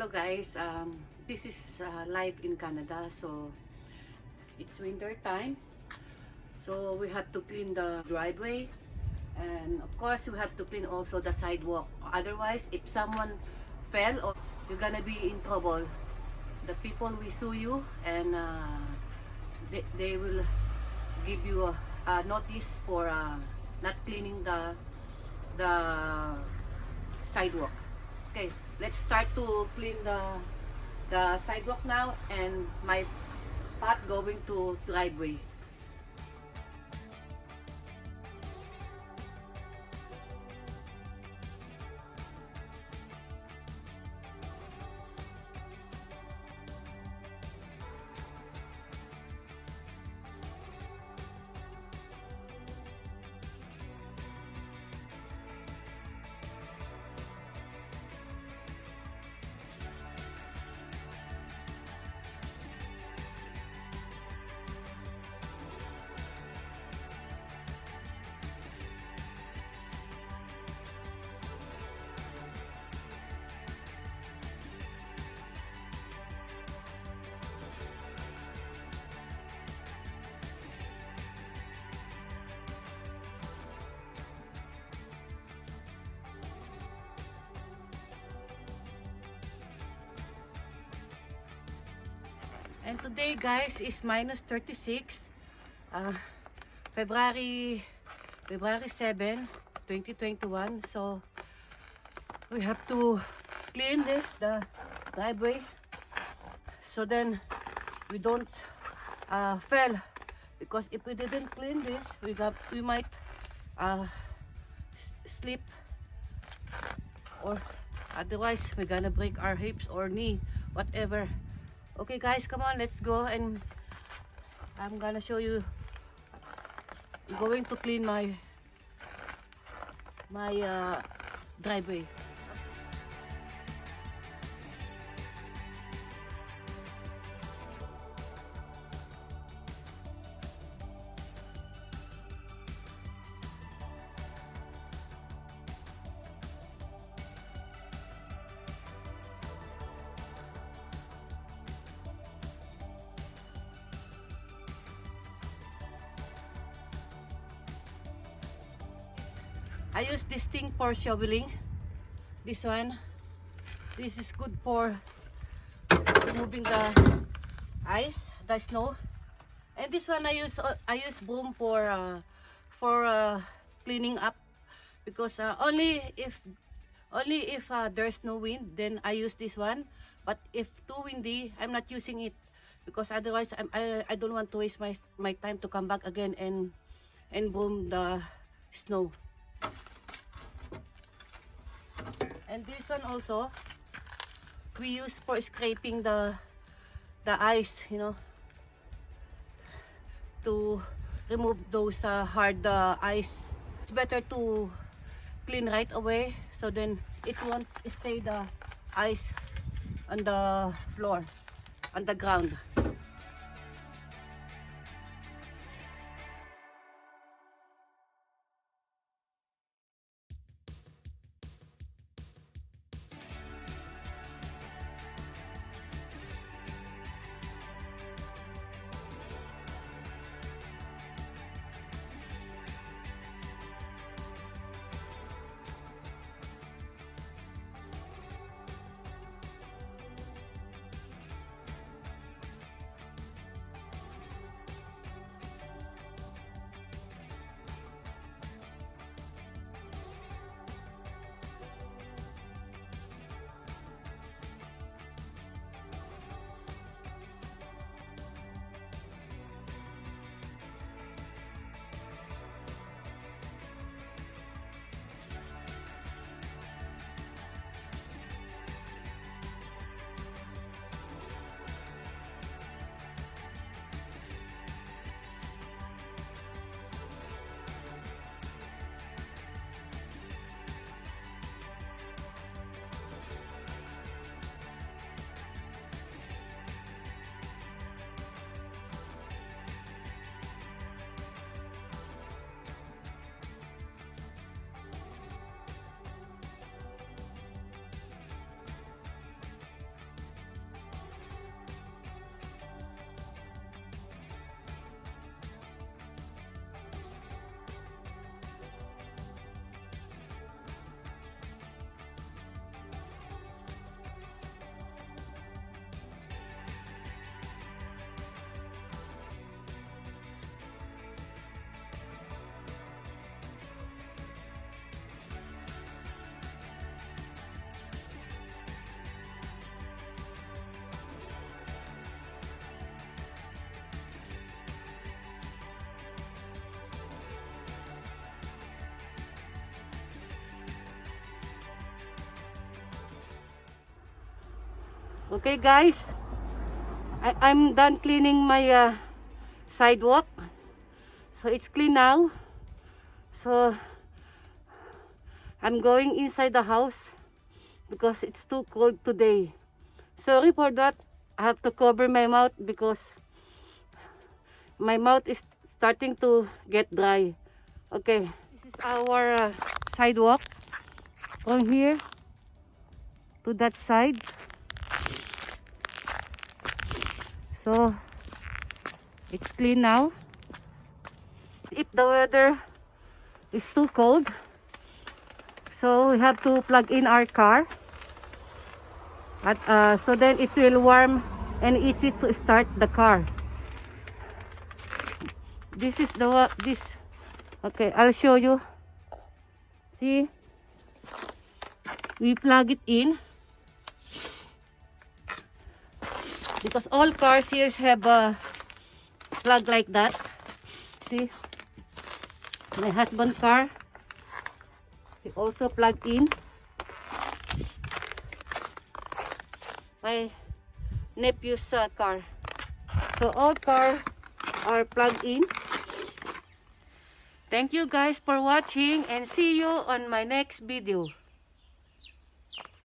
Hello guys, this is live in Canada, so it's winter time, so we have to clean the driveway, and of course we have to clean also the sidewalk. Otherwise, if someone fell, or you're gonna be in trouble, the people will sue you, and they will give you a notice for not cleaning the sidewalk. Okay, let's start to clean the sidewalk now, and my path going to driveway. And today guys is minus 36, February 7, 2021. So we have to clean the driveway, so then we don't fail, because if we didn't clean this, we might slip, or otherwise we're gonna break our hips or knee, whatever. Okay guys, come on, let's go, and I'm gonna show you. I'm going to clean my driveway. I use this thing for shoveling. This one. This is good for removing the ice, the snow. And this one I use broom for cleaning up, because only if there's no wind, then I use this one. But if too windy, I'm not using it, because otherwise I don't want to waste my time to come back again and broom the snow. And this one also we use for scraping the ice, you know, to remove those hard ice. It's better to clean right away, so then it won't stay the ice on the floor, on the ground. Okay guys, I'm done cleaning my sidewalk. So it's clean now. So I'm going inside the house because it's too cold today. Sorry for that. I have to cover my mouth because my mouth is starting to get dry. Okay, this is our sidewalk from here to that side. So it's clean now. If the weather is too cold, so we have to plug in our car, so then it will warm and easy to start the car. This is this. Okay, I'll show you. See, we plug it in because all cars here have a plug like that. See, my husband's car, we also plug in. My nephew's car. So all cars are plugged in. Thank you guys for watching and see you on my next video.